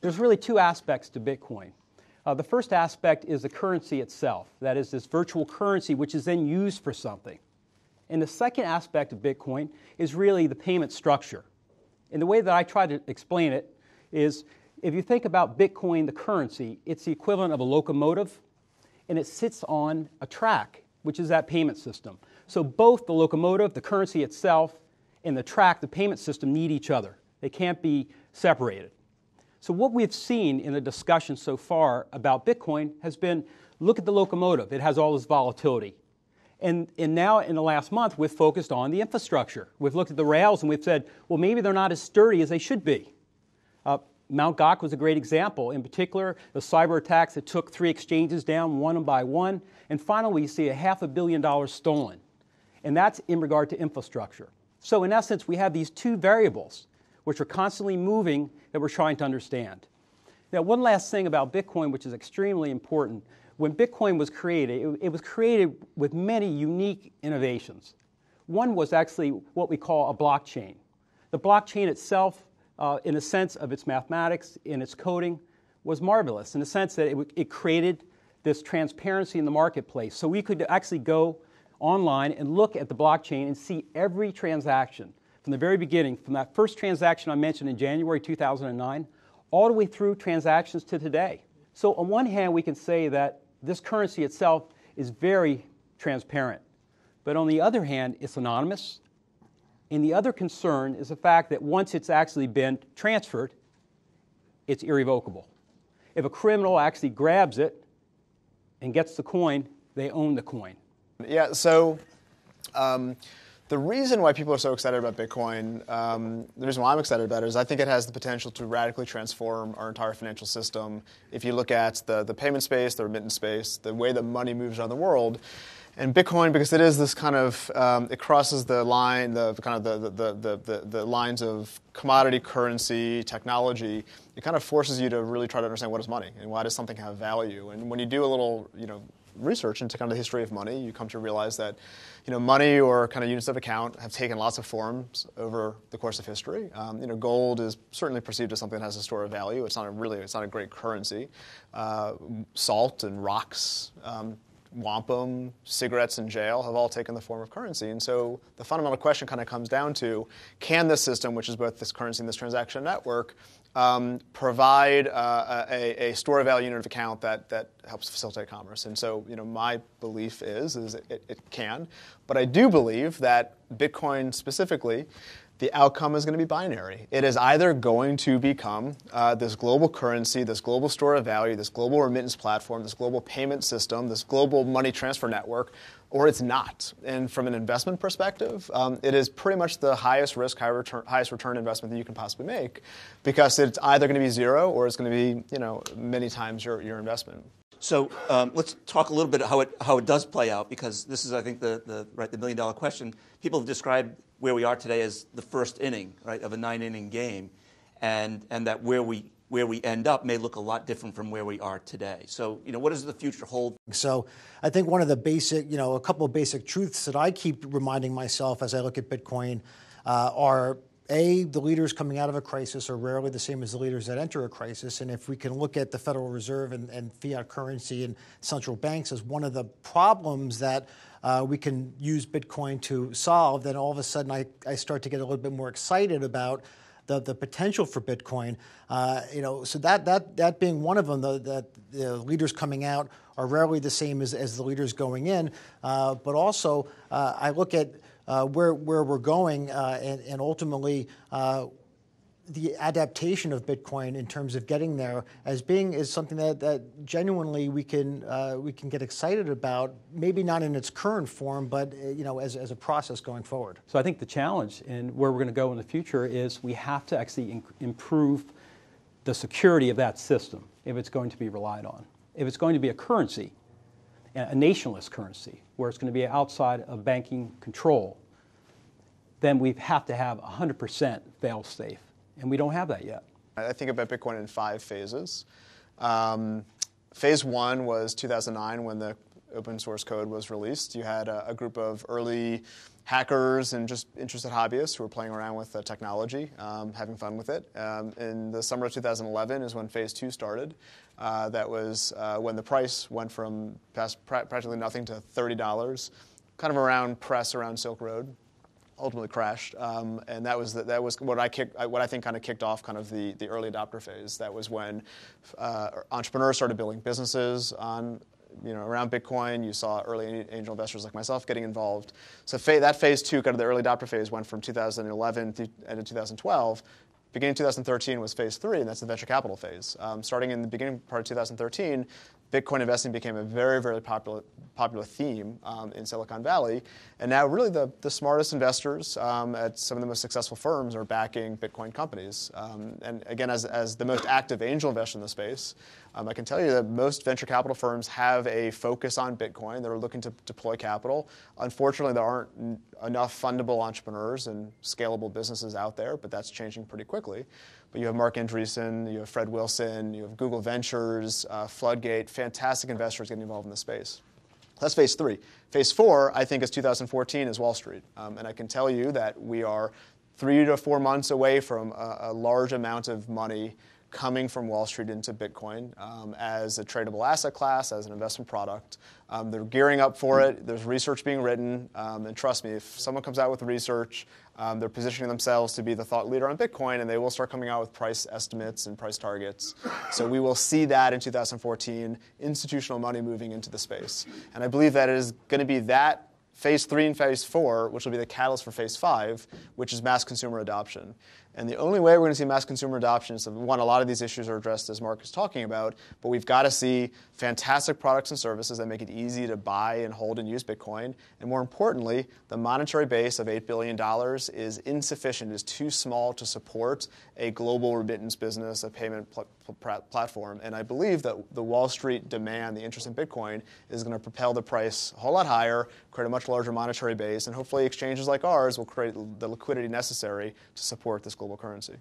There's really two aspects to Bitcoin. The first aspect is the currency itself, that is this virtual currency which is then used for something. And the second aspect of Bitcoin is really the payment structure. And the way that I try to explain it is, if you think about Bitcoin, the currency, it's the equivalent of a locomotive, and it sits on a track, which is that payment system. So both the locomotive, the currency itself, and the track, the payment system, need each other. They can't be separated. So what we've seen in the discussion so far about Bitcoin has been, look at the locomotive. It has all this volatility. And now in the last month, we've focused on the infrastructure. We've looked at the rails and we've said, well, maybe they're not as sturdy as they should be. Mt. Gox was a great example. In particular, the cyber attacks that took 3 exchanges down one by one. And finally, we see $500 million stolen. And that's in regard to infrastructure. So in essence, we have these two variables which are constantly moving that we're trying to understand. Now, one last thing about Bitcoin, which is extremely important. When Bitcoin was created, it was created with many unique innovations. One was actually what we call a blockchain. The blockchain itself, in the sense of its mathematics, in its coding, was marvelous in the sense that it created this transparency in the marketplace. So we could actually go online and look at the blockchain and see every transaction from the very beginning, from that first transaction I mentioned in January 2009, all the way through transactions to today. So on one hand, we can say that this currency itself is very transparent. But on the other hand, it's anonymous. And the other concern is the fact that once it's actually been transferred, it's irrevocable. If a criminal actually grabs it and gets the coin, they own the coin. Yeah, so the reason why people are so excited about Bitcoin, the reason why I'm excited about it is I think it has the potential to radically transform our entire financial system. If you look at the payment space, the remittance space, the way that money moves around the world, and Bitcoin, because it is this kind of, it crosses the line, the lines of commodity, currency, technology. It kind of forces you to really try to understand what is money and why does something have value. And when you do a little, research into kind of the history of money, you come to realize that, money or kind of units of account have taken lots of forms over the course of history. Gold is certainly perceived as something that has a store of value. It's not a great currency. Salt and rocks, wampum, cigarettes in jail have all taken the form of currency. And so the fundamental question kind of comes down to, can this system, which is both this currency and this transaction network, provide a store of value unit of account that helps facilitate commerce? And so, my belief is it can. But I do believe that Bitcoin specifically, the outcome is going to be binary. It is either going to become this global currency, this global store of value, this global remittance platform, this global payment system, this global money transfer network, or it's not. And from an investment perspective, it is pretty much the highest risk, highest return investment that you can possibly make, because it's either going to be zero or it's going to be many times your investment. So let's talk a little bit how it does play out, because this is, I think, the million-dollar question. People have described where we are today as the first inning, right, of a 9-inning game, and that where we end up may look a lot different from where we are today. So, what does the future hold? So I think one of the basic, a couple of basic truths that I keep reminding myself as I look at Bitcoin are, A, the leaders coming out of a crisis are rarely the same as the leaders that enter a crisis. And if we can look at the Federal Reserve and fiat currency and central banks as one of the problems that we can use Bitcoin to solve, then all of a sudden I start to get a little bit more excited about the potential for Bitcoin. So that being one of them, the leaders coming out are rarely the same as the leaders going in. But also, I look at where we're going, and ultimately the adaptation of Bitcoin in terms of getting there is something that genuinely we can get excited about. Maybe not in its current form, but as a process going forward. So I think the challenge and where we're going to go in the future is we have to actually improve the security of that system if it's going to be relied on. If it's going to be a currency, a nationless currency, where it's going to be outside of banking control, then we have to have 100% fail-safe. And we don't have that yet. I think about Bitcoin in 5 phases. Phase 1 was 2009 when the open source code was released. You had a group of early hackers and just interested hobbyists who were playing around with the technology, having fun with it. In the summer of 2011 is when phase 2 started. That was when the price went from practically nothing to $30, kind of around press around Silk Road. Ultimately crashed, and that was what I think kind of kicked off kind of the early adopter phase. That was when entrepreneurs started building businesses on around Bitcoin. You saw early angel investors like myself getting involved. So that phase 2, kind of the early adopter phase, went from 2011 to end of 2012. Beginning of 2013 was phase 3, and that's the venture capital phase. Starting in the beginning part of 2013, Bitcoin investing became a very, very popular theme in Silicon Valley. And now really the smartest investors at some of the most successful firms are backing Bitcoin companies. And again, as the most active angel investor in the space, I can tell you that most venture capital firms have a focus on Bitcoin. They're looking to deploy capital. Unfortunately, there aren't enough fundable entrepreneurs and scalable businesses out there, but that's changing pretty quickly. But you have Mark Andreessen, you have Fred Wilson, you have Google Ventures, Floodgate, fantastic investors getting involved in the space. That's phase 3. Phase 4, I think, is 2014, is Wall Street. And I can tell you that we are 3 to 4 months away from a large amount of money coming from Wall Street into Bitcoin as a tradable asset class, as an investment product. They're gearing up for it. There's research being written. And trust me, if someone comes out with research, they're positioning themselves to be the thought leader on Bitcoin, and they will start coming out with price estimates and price targets. So we will see that in 2014, institutional money moving into the space. And I believe that it is going to be that phase 3 and phase 4, which will be the catalyst for phase 5, which is mass consumer adoption. And the only way we're going to see mass consumer adoption is, one, a lot of these issues are addressed, as Mark is talking about, but we've got to see fantastic products and services that make it easy to buy and hold and use Bitcoin. And more importantly, the monetary base of $8 billion is insufficient, is too small to support a global remittance business, a payment platform. And I believe that the Wall Street demand, the interest in Bitcoin, is going to propel the price a whole lot higher, create a much larger monetary base, and hopefully exchanges like ours will create the liquidity necessary to support this global currency.